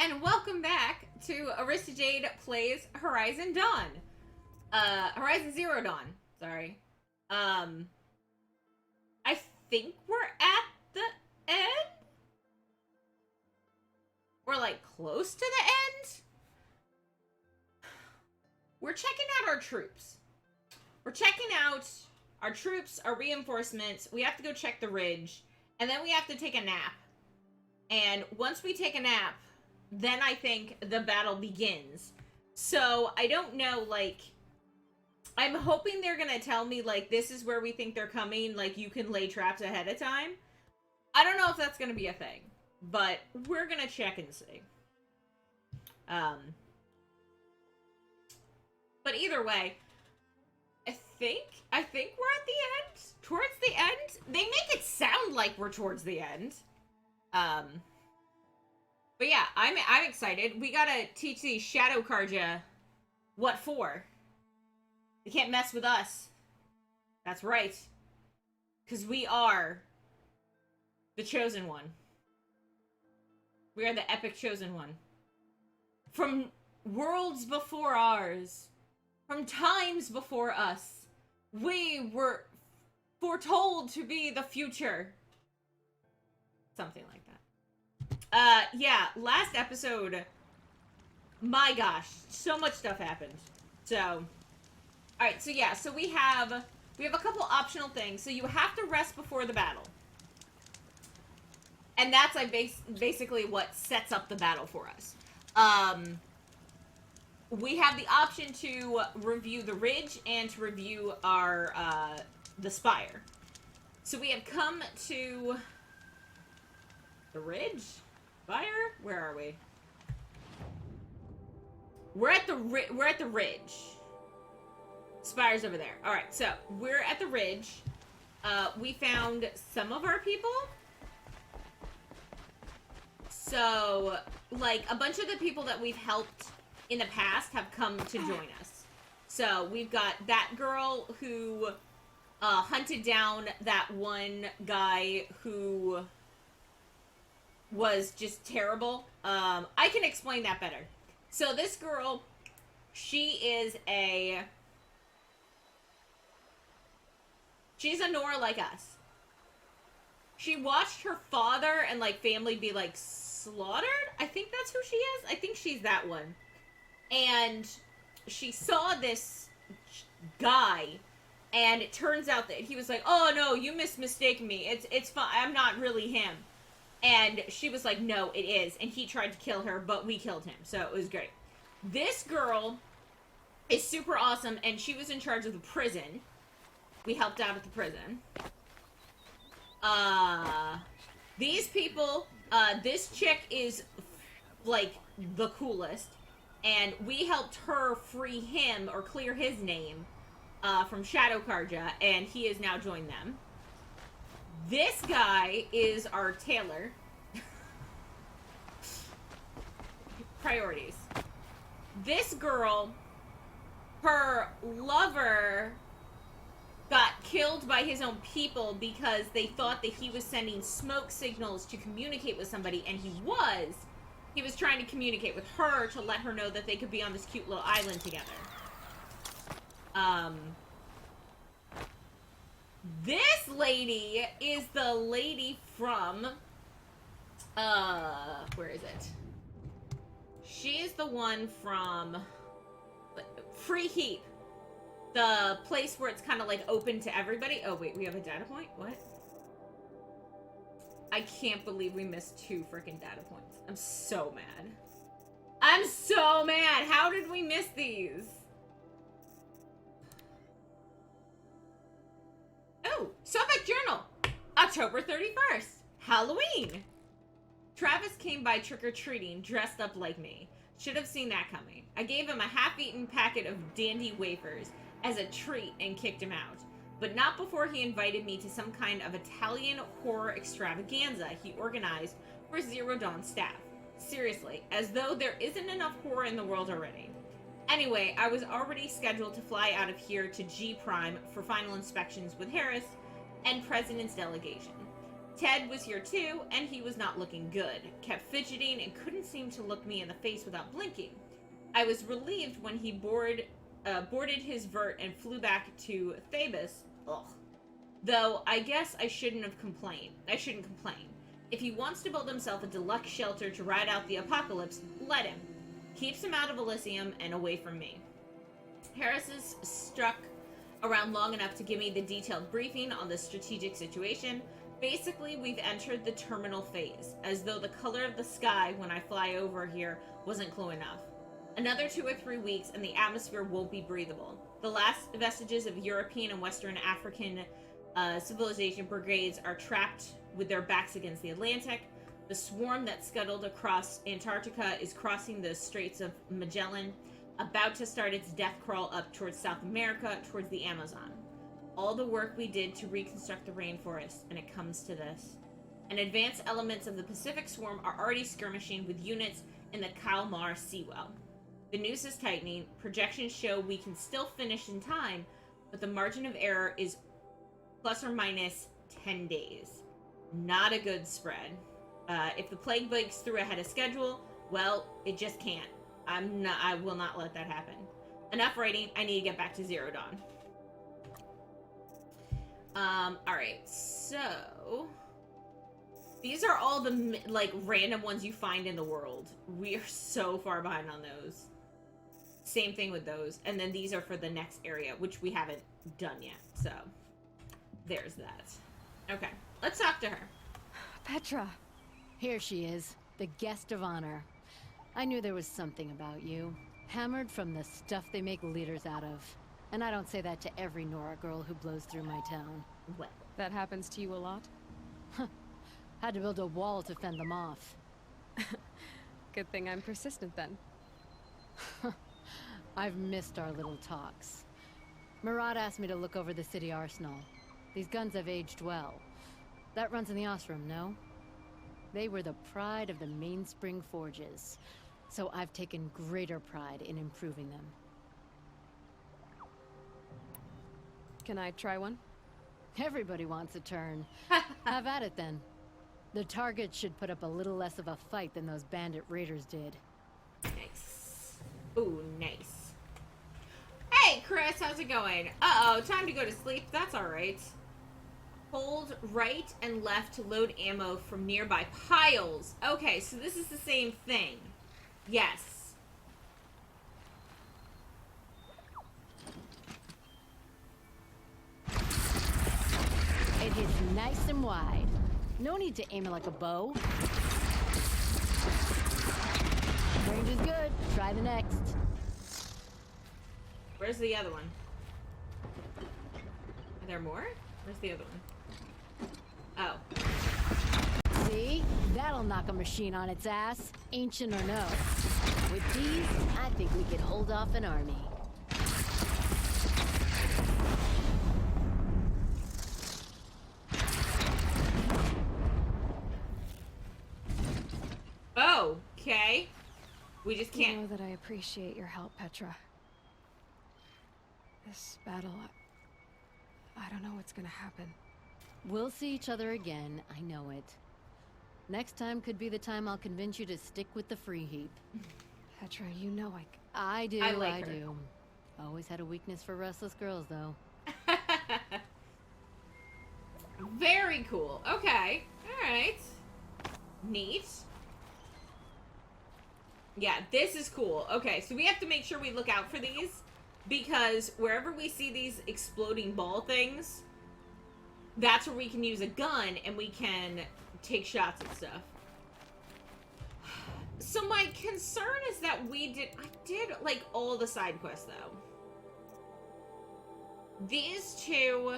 and welcome back to Arista Jade Plays Horizon Dawn. Horizon Zero Dawn, sorry. Um, I think we're at the end? We're like close to the end? We're checking out our troops. We're checking out our troops, our reinforcements. We have to go check the ridge, and then we have to take a nap. And once we take a nap, then I think the battle begins. So I don't know, like, I'm hoping they're gonna tell me, like, this is where we think they're coming, like, you can lay traps ahead of time. I don't know if that's gonna be a thing, but we're gonna check and see. But either way, I think we're at the end. Towards the end. They make it sound like we're towards the end. But yeah, I'm excited. We gotta teach these Shadow Karja what for. They can't mess with us. That's right. Because we are the Chosen One. We are the epic Chosen One. From worlds before ours. From times before us. We were foretold to be the future. Something like that. Yeah, last episode, my gosh, so much stuff happened. So, alright, so yeah, so we have a couple optional things. So you have to rest before the battle. And that's like basically what sets up the battle for us. We have the option to review the ridge and to review our, the spire. So we have come to the ridge? Spire? Where are we? We're at the ridge. Spire's over there. Alright, so we're at the ridge. We found some of our people. So, like, a bunch of the people that we've helped in the past have come to join us. So, we've got that girl who hunted down that one guy who was just terrible. I can explain that better. So, this girl, she's a Nora like us. She watched her father and, like, family be, like, slaughtered? I think that's who she is. I think she's that one. And she saw this guy, and it turns out that he was like, oh, no, you mistaken me. It's fine. I'm not really him. And she was like, no, it is. And he tried to kill her, but we killed him. So it was great. This girl is super awesome, and she was in charge of the prison. We helped out at the prison. These people, this chick is, like, the coolest. And we helped her free him, or clear his name, from Shadow Karja, and he has now joined them. This guy is our tailor. Priorities. This girl, her lover got killed by his own people because they thought that he was sending smoke signals to communicate with somebody, and he was. He was trying to communicate with her to let her know that they could be on this cute little island together. This lady is the lady from, where is it? She is the one from Free Heap. The place where it's kind of, like, open to everybody. Oh, wait, we have a data point? What? I can't believe we missed 2 freaking data points. I'm so mad. I'm so mad! How did we miss these? Oh, Suffolk Journal! October 31st! Halloween! Travis came by trick-or-treating dressed up like me. Should have seen that coming. I gave him a half-eaten packet of dandy wafers as a treat and kicked him out. But not before he invited me to some kind of Italian horror extravaganza he organized for Zero Dawn staff. Seriously, as though there isn't enough horror in the world already. Anyway, I was already scheduled to fly out of here to G Prime for final inspections with Harris and President's delegation. Ted was here too, and he was not looking good. Kept fidgeting and couldn't seem to look me in the face without blinking. I was relieved when he boarded his vert and flew back to Thebes. Ugh. Though I guess I shouldn't complain. If he wants to build himself a deluxe shelter to ride out the apocalypse, let him. Keeps him out of Elysium and away from me. Harris is stuck around long enough to give me the detailed briefing on the strategic situation. Basically, we've entered the terminal phase, as though the color of the sky when I fly over here wasn't clue enough. Another 2 or 3 weeks and the atmosphere won't be breathable. The last vestiges of European and Western African civilization brigades are trapped with their backs against the Atlantic. The swarm that scuttled across Antarctica is crossing the Straits of Magellan, about to start its death crawl up towards South America, towards the Amazon. All the work we did to reconstruct the rainforest, and it comes to this. And advanced elements of the Pacific Swarm are already skirmishing with units in the Kalmar Seawell. The noose is tightening. Projections show we can still finish in time, but the margin of error is plus or minus 10 days. Not a good spread. If the plague breaks through ahead of schedule, well, it just can't. I will not let that happen. Enough writing. I need to get back to Zero Dawn. Alright, so these are all the, like, random ones you find in the world. We are so far behind on those. Same thing with those. And then these are for the next area, which we haven't done yet. So, there's that. Okay, let's talk to her. Petra. Here she is, the guest of honor. I knew there was something about you. Hammered from the stuff they make leaders out of. And I don't say that to every Nora girl who blows through my town. Well, that happens to you a lot? Had to build a wall to fend them off. Good thing I'm persistent then. I've missed our little talks. Murad asked me to look over the city arsenal. These guns have aged well. That runs in the Osram, no? They were the pride of the Mainspring Forges, so I've taken greater pride in improving them. Can I try one? Everybody wants a turn. Have at it then. The target should put up a little less of a fight than those bandit raiders did. Nice. Ooh, nice. Hey, Chris, how's it going? Uh-oh, time to go to sleep. That's alright. Hold right and left to load ammo from nearby piles. Okay, so this is the same thing. Yes. It hits nice and wide. No need to aim it like a bow. Range is good. Try the next. Where's the other one? Are there more? Where's the other one? Oh. See? That'll knock a machine on its ass, ancient or no. With these, I think we could hold off an army. Oh, okay. We just You can't. know that I appreciate your help, Petra. This battle, I don't know what's gonna happen. We'll see each other again, I know it. Next time could be the time I'll convince you to stick with the free heap. Petra, you know I do, I like her. do. Always had a weakness for restless girls, though. Very cool. Okay. Alright. Neat. Yeah, this is cool. Okay, so we have to make sure we look out for these, because wherever we see these exploding ball things, that's where we can use a gun and we can take shots and stuff. So my concern is that I did like all the side quests though. These two.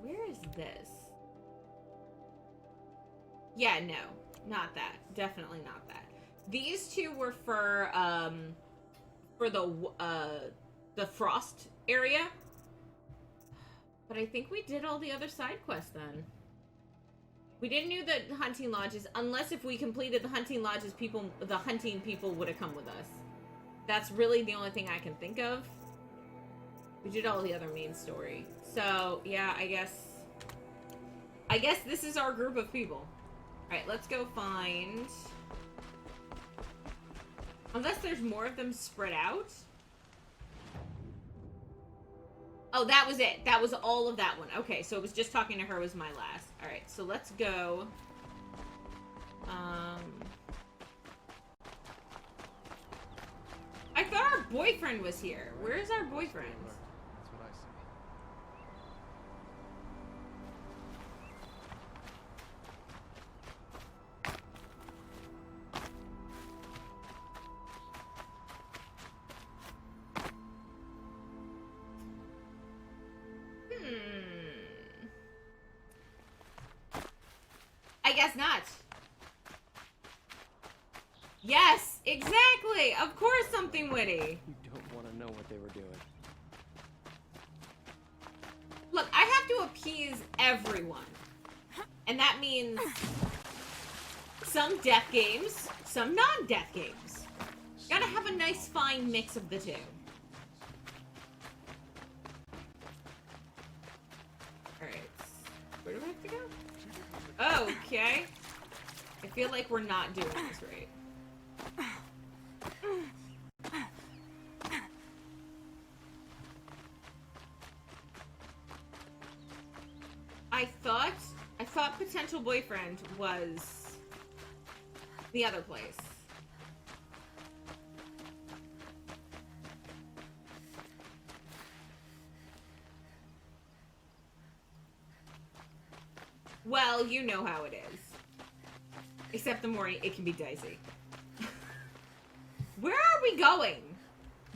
Where is this? Yeah, no, not that. Definitely not that. These two were for the Frost area. But I think we did all the other side quests then. We didn't do the hunting lodges, unless if we completed the hunting lodges, the hunting people would have come with us. That's really the only thing I can think of. We did all the other main story. So, yeah, I guess this is our group of people. Alright, let's go find... Unless there's more of them spread out. Oh, that was it. That was all of that one. Okay, so it was just talking to her was my last. Alright, so let's go. I thought our boyfriend was here. Where is our boyfriend? That's what I say. I guess not. Yes, exactly. Of course something witty. You don't want to know what they were doing. Look, I have to appease everyone. And that means some death games, some non-death games. Gotta have a nice fine mix of the two. Alright. Where do I have to go? Oh, okay. I feel like we're not doing this right. I thought potential boyfriend was the other place. Well, you know how it is. Except the morning, it can be dicey. Where are we going?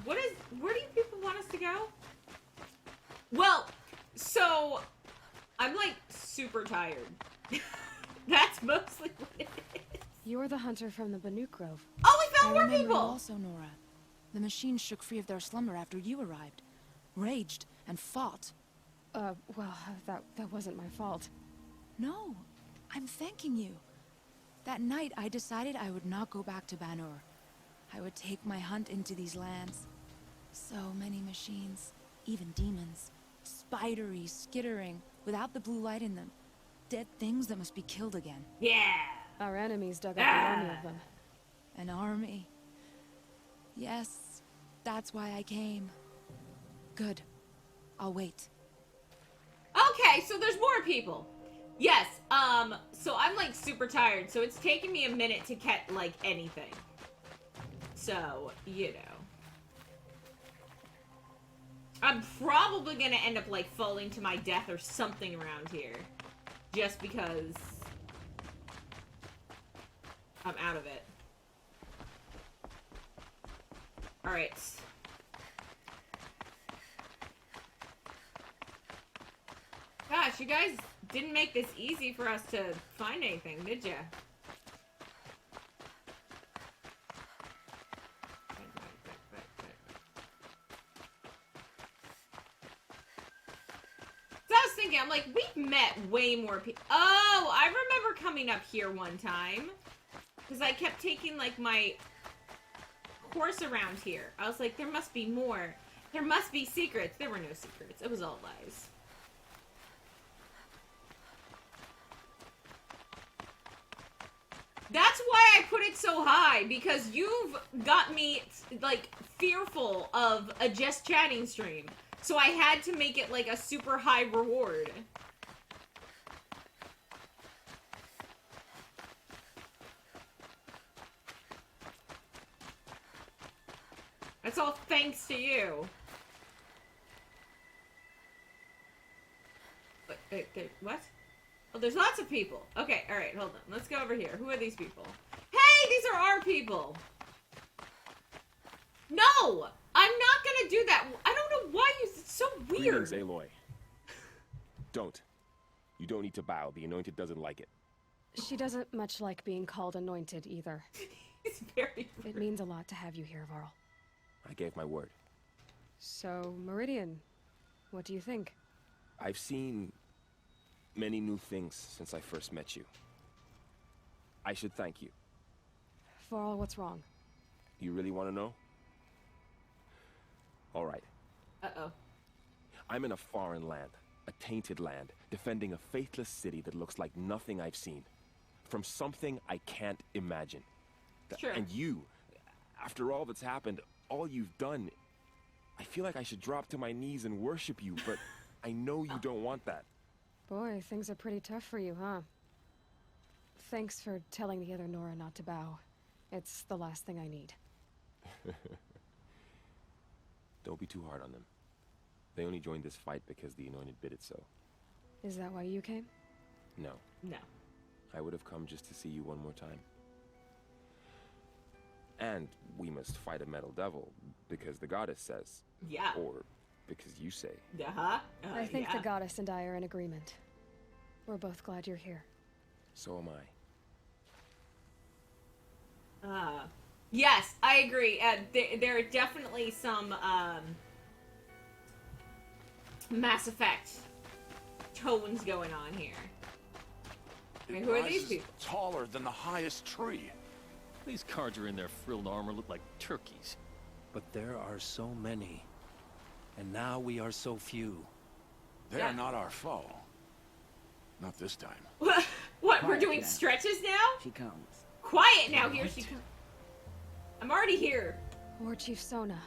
Where do you people want us to go? Well, so, I'm like super tired. That's mostly what it is. You're the hunter from the Banuk Grove. Oh, we I found more remember people! also, Nora. The machines shook free of their slumber after you arrived. Raged and fought. Well, that wasn't my fault. No, I'm thanking you. That night, I decided I would not go back to Banur. I would take my hunt into these lands. So many machines, even demons. Spidery, skittering, without the blue light in them. Dead things that must be killed again. Yeah! Our enemies dug up an army of them. An army. Yes, that's why I came. Good. I'll wait. Okay, so there's more people. Yes, so I'm like super tired, so it's taking me a minute to catch like anything. So, you know. I'm probably gonna end up like falling to my death or something around here. Just because I'm out of it. Alright. Gosh, you guys didn't make this easy for us to find anything, did ya? So I was thinking, I'm like, we've met way more people. Oh, I remember coming up here one time. Because I kept taking, like, my horse around here. I was like, there must be more. There must be secrets. There were no secrets. It was all lies. That's why I put it so high, because you've got me, like, fearful of a just chatting stream. So I had to make it, like, a super high reward. That's all thanks to you. Wait, what? Oh, there's lots of people. Okay, alright, hold on. Let's go over here. Who are these people? Hey, these are our people! No! I'm not gonna do that. I don't know why you... It's so weird. Greetings, Aloy. Don't. You don't need to bow. The Anointed doesn't like it. She doesn't much like being called anointed either. It's very It rude. means a lot to have you here, Varl. I gave my word. So, Meridian, what do you think? I've seen many new things since I first met you. I should thank you. Varl, what's wrong? You really want to know? All right. Uh-oh. I'm in a foreign land, a tainted land, defending a faithless city that looks like nothing I've seen. From something I can't imagine. Sure. And you, after all that's happened, all you've done, I feel like I should drop to my knees and worship you, but I know you don't want that. Boy, things are pretty tough for you, huh? Thanks for telling the other Nora not to bow. It's the last thing I need. Don't be too hard on them. They only joined this fight because the Anointed bid it so. Is that why you came? No, No. I would have come just to see you one more time. And we must fight a metal devil, because the goddess says. Yeah. Or because you say. Uh-huh. I think yeah. the goddess and I are in agreement. We're both glad you're here. So am I. Yes, I agree. There are definitely some Mass Effect tones going on here. I mean, who are these people? Taller than the highest tree. These Carja in their frilled armor look like turkeys. But there are so many. And now we are so few. They Yeah. are not our foe. Not this time. What? We're Quiet doing now. stretches now? She comes. Quiet now. Here she comes. I'm already here. War Chief Sona.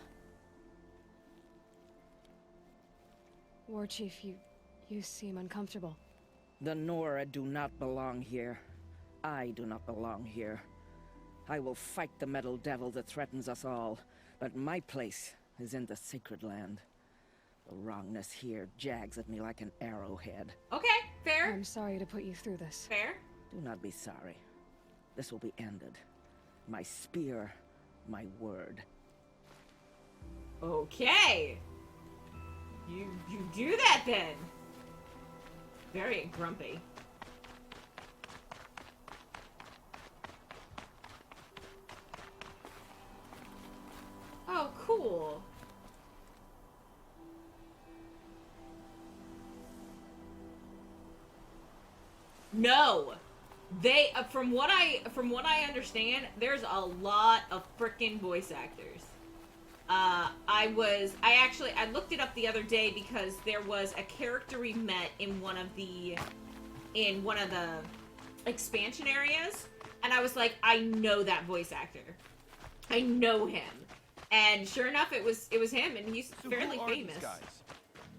War Chief, you seem uncomfortable. The Nora do not belong here. I do not belong here. I will fight the metal devil that threatens us all, but my place is in the sacred land. The wrongness here jags at me like an arrowhead. Okay, fair. I'm sorry to put you through this. Fair. Do not be sorry. This will be ended. My spear, my word. Okay. You do that then. Very grumpy. Oh, cool. No. They from what I understand, there's a lot of frickin' voice actors. I looked it up the other day because there was a character we met in one of the expansion areas, and I was like, I know that voice actor. I know him. And sure enough, it was him, and he's fairly famous.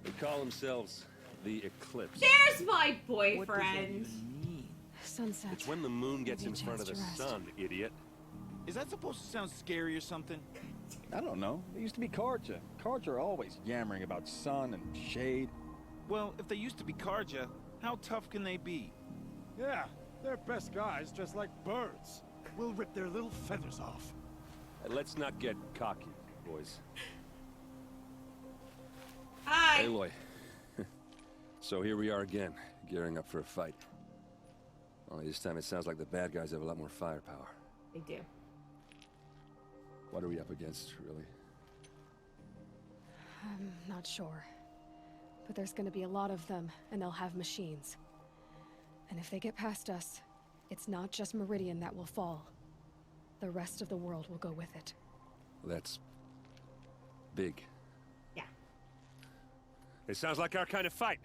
They call themselves the Eclipse. There's my boyfriend. Sunset. It's when the moon gets Give in me a front of the chance to rest. sun, idiot. Is that supposed to sound scary or something? I don't know. They used to be Carja. Carja are always yammering about sun and shade. Well, if they used to be Carja, how tough can they be? Yeah, they're best guys dressed like birds. We'll rip their little feathers off. Let's not get cocky, boys. Hi. Aloy. So here we are again, gearing up for a fight. Only this time it sounds like the bad guys have a lot more firepower. They do. What are we up against, really? I'm not sure. But there's gonna be a lot of them, and they'll have machines. And if they get past us, it's not just Meridian that will fall. The rest of the world will go with it. Well, that's big. Yeah. It sounds like our kind of fight.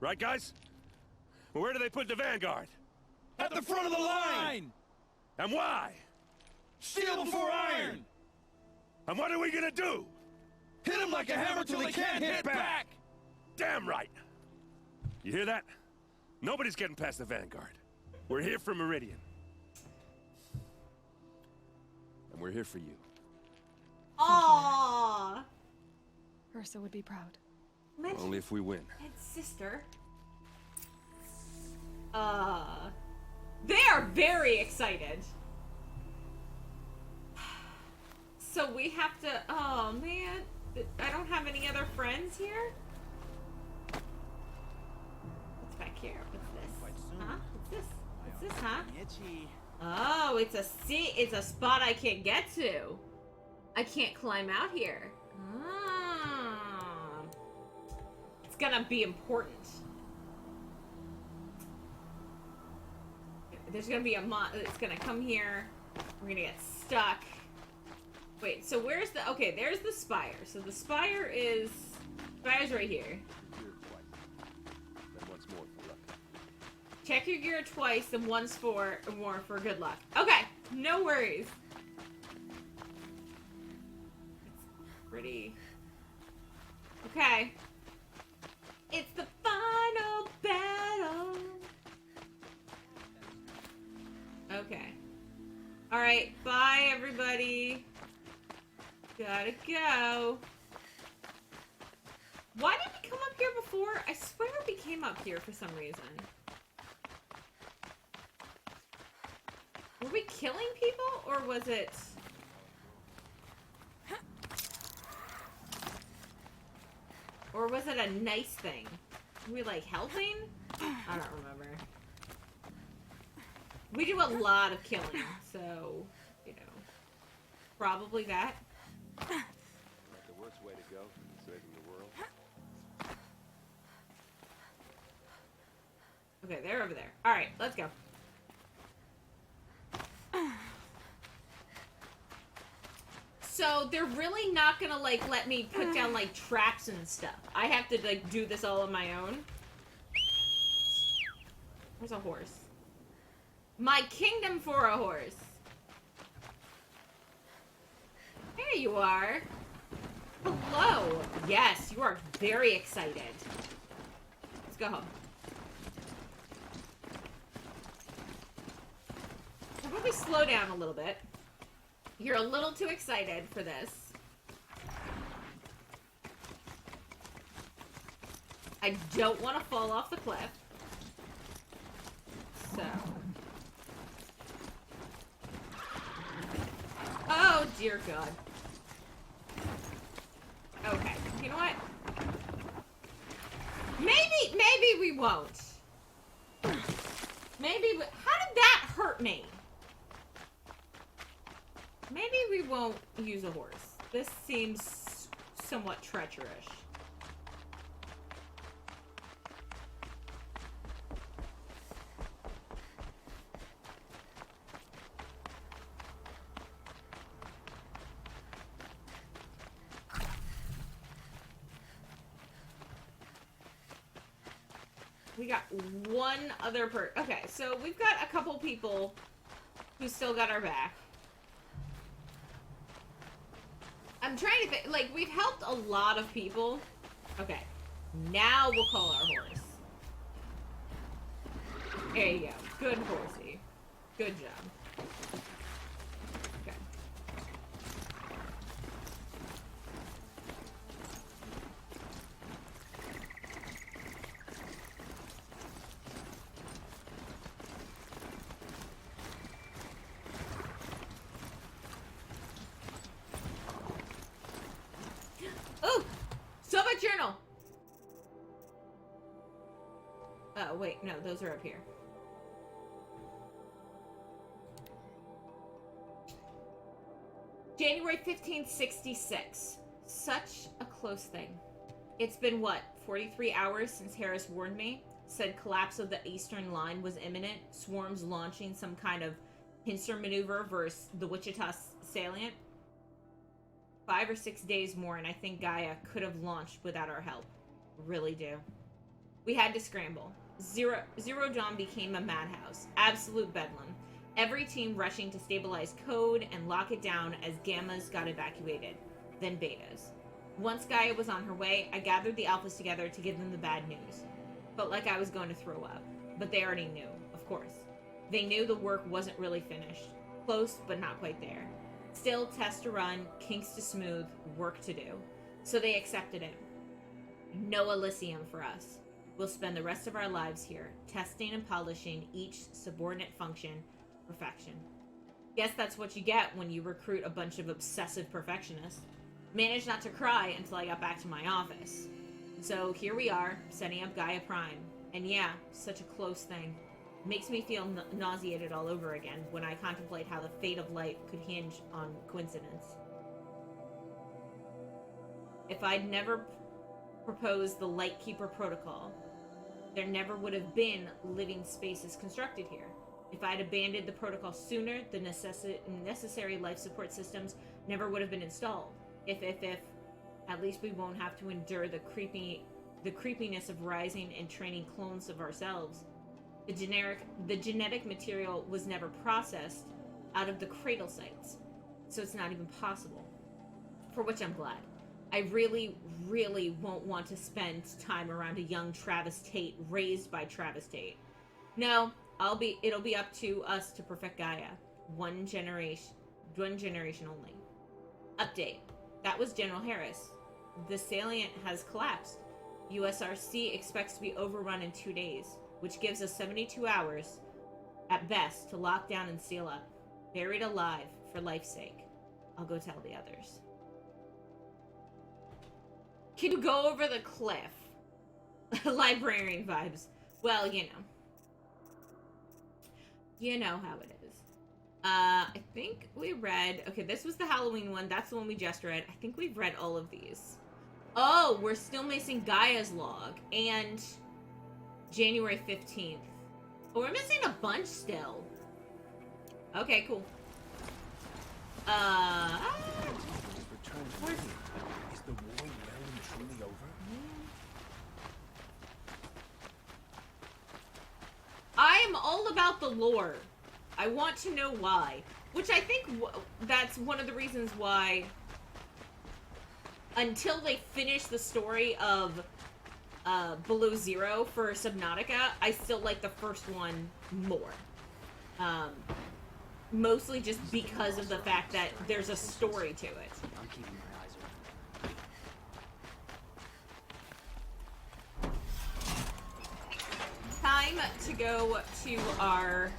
Right, guys? Well, where do they put the Vanguard? At the front of the line! And why? Steel before iron! And what are we gonna do? Hit them like a hammer till they can't hit back! Damn right! You hear that? Nobody's getting past the Vanguard. We're here for Meridian. And we're here for you. Aww. Ursa would be proud. Mention Only if we win. and sister. They are very excited. So we have to. Oh man, I don't have any other friends here. What's back here? What's this? Huh? What's this? What's this? Huh? Itchy. Oh, it's a spot I can't get to. I can't climb out here. Ah. It's gonna be important. There's gonna be a it's gonna come here. We're gonna get stuck. Wait, so where's the... Okay, there's the spire. So the spire is Fire's right here. Gear twice. Then once more for luck. Check your gear twice and once more for good luck. Okay, no worries. It's pretty. Okay. It's the final battle. Okay. Alright, bye everybody. Gotta go. Why did we come up here before? I swear we came up here for some reason. Were we killing people, or was it... Or was it a nice thing? Were we, like, helping? I don't remember. We do a lot of killing, so, you know. Probably that. Not the worst way to go, saving the world. Okay, they're over there. Alright, let's go. So, they're really not gonna, like, let me put down, like, traps and stuff. I have to, like, do this all on my own. Where's a horse? My kingdom for a horse. There you are. Hello. Yes, you are very excited. Let's go home. How about we slow down a little bit? You're a little too excited for this. I don't want to fall off the cliff. So. Oh, dear God. Okay, you know what? Maybe we won't. Maybe how did that hurt me? Maybe we won't use a horse. This seems somewhat treacherous. We got one other okay, so we've got a couple people who still got our back. I'm trying to think, like, we've helped a lot of people. Okay, now we'll call our horse. There you go. Good horsey. Good job. Okay. Oh! Soviet journal! Oh, wait, no, those are up here. January 1566. Such a close thing. It's been, what, 43 hours since Harris warned me? Said collapse of the eastern line was imminent. Swarms launching some kind of pincer maneuver versus the Wichita salient. 5 or 6 days more, and I think Gaia could have launched without our help. Really do. We had to scramble. Zero Dawn became a madhouse. Absolute bedlam. Every team rushing to stabilize code and lock it down as Gammas got evacuated. Then Betas. Once Gaia was on her way, I gathered the Alphas together to give them the bad news. Felt like I was going to throw up. But they already knew, of course. They knew the work wasn't really finished. Close, but not quite there. Still test to run, kinks to smooth, work to do. So they accepted it. No Elysium for us. We'll spend the rest of our lives here, testing and polishing each subordinate function to perfection. Guess that's what you get when you recruit a bunch of obsessive perfectionists. Managed not to cry until I got back to my office. So here we are, setting up Gaia Prime. And yeah, such a close thing. Makes me feel nauseated all over again when I contemplate how the fate of life could hinge on coincidence. If I'd never proposed the Lightkeeper Protocol, there never would have been living spaces constructed here. If I'd abandoned the protocol sooner, the necessary life support systems never would have been installed. If At least we won't have to endure the creepiness of rising and training clones of ourselves. The genetic material was never processed out of the cradle sites, so it's not even possible. For which I'm glad. I really, really won't want to spend time around a young Travis Tate raised by Travis Tate. No, it'll be up to us to perfect Gaia. One generation only. Update. That was General Harris. The salient has collapsed. USRC expects to be overrun in 2 days, which gives us 72 hours at best to lock down and seal up. Buried alive, for life's sake. I'll go tell the others. Can you go over the cliff? Librarian vibes. Well, you know. You know how it is. I think we read... Okay, this was the Halloween one. That's the one we just read. I think we've read all of these. Oh, we're still missing Gaia's log. And January 15th. Oh, we're missing a bunch still. Okay, cool. Where's... Is the war well and truly over? I am all about the lore. I want to know why. Which I think that's one of the reasons why, until they finish the story of Below Zero for Subnautica, I still like the first one more. Mostly just because of the fact that there's a story to it. I'm keeping my eyes open. Time to go to our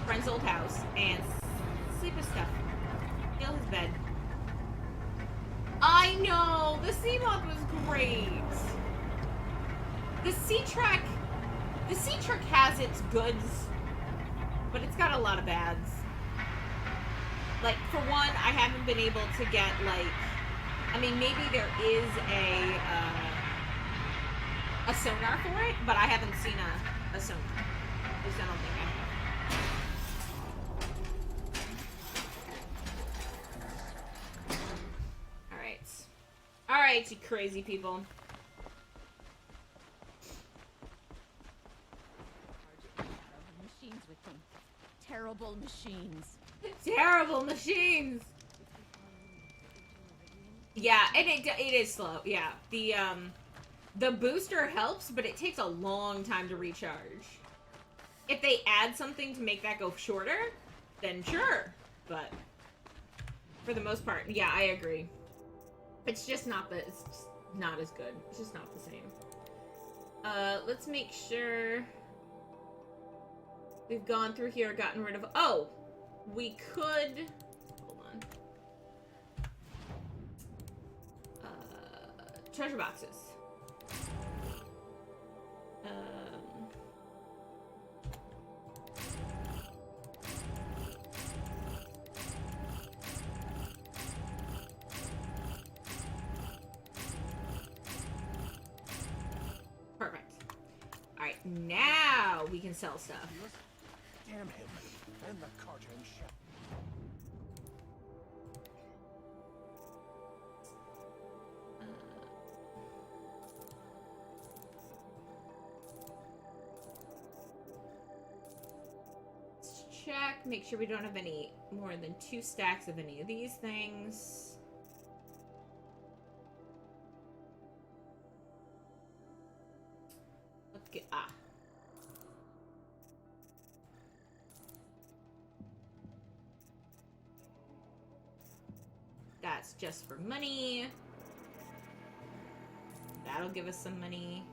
friend's old house and sleep his stuff. Heal his bed. I know! The Seamoth was great! The Sea Trek has its goods, but it's got a lot of bads. Like, for one, I haven't been able to get, like... I mean, maybe there is a sonar for it, but I haven't seen a sonar. At least I don't think I have. Alright. Alright, you crazy people. Machines with them. Terrible machines. Terrible machines! Yeah, and it is slow. Yeah, the booster helps, but it takes a long time to recharge. If they add something to make that go shorter, then sure. But for the most part, yeah, I agree. It's just not it's just not as good. It's just not the same. Let's make sure we've gone through here, gotten rid of... Oh! We could... Hold on. Treasure boxes. Perfect. Alright, now we can sell stuff. Damn him. And the Carja and Shep. Let's check, make sure we don't have any more than 2 stacks of any of these things. Let's get... That's just for money. That'll give us some money.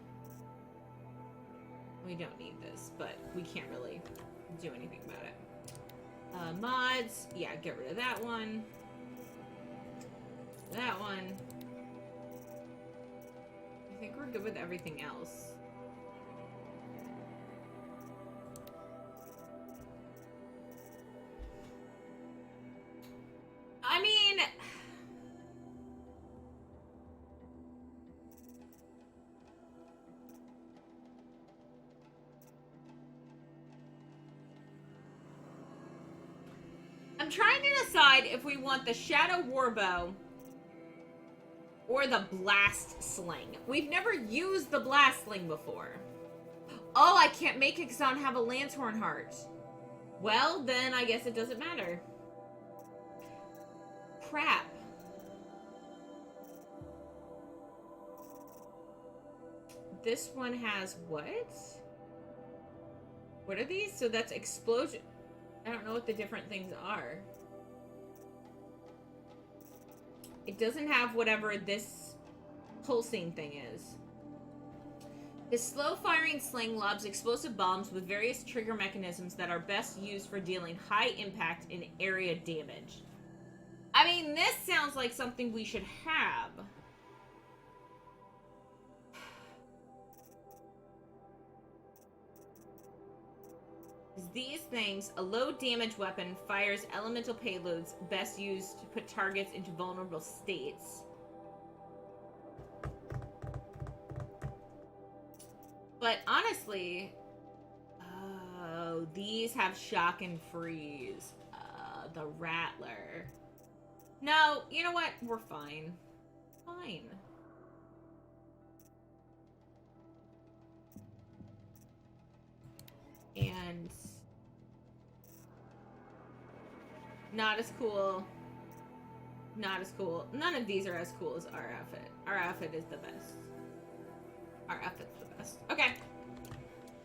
We don't need this, but we can't really do anything about it. Mods. Yeah, get rid of that one. That one. I think we're good with everything else. I mean... I'm trying to decide if we want the Shadow Warbow Or the blast sling. We've never used the blast sling before. Oh, I can't make it because I don't have a Lanthorn heart. Well, then I guess it doesn't matter. Crap. This one has what? What are these? So that's explosion. I don't know what the different things are. It doesn't have whatever this pulsing thing is. This slow-firing sling lobs explosive bombs with various trigger mechanisms that are best used for dealing high impact and area damage. I mean, this sounds like something we should have. These things, a low-damage weapon, fires elemental payloads best used to put targets into vulnerable states. But honestly, oh, these have shock and freeze. The Rattler. No, you know what? We're fine. Fine. And not as cool. Not as cool. None of these are as cool as our outfit. Our outfit is the best. Our outfit's the best. Okay.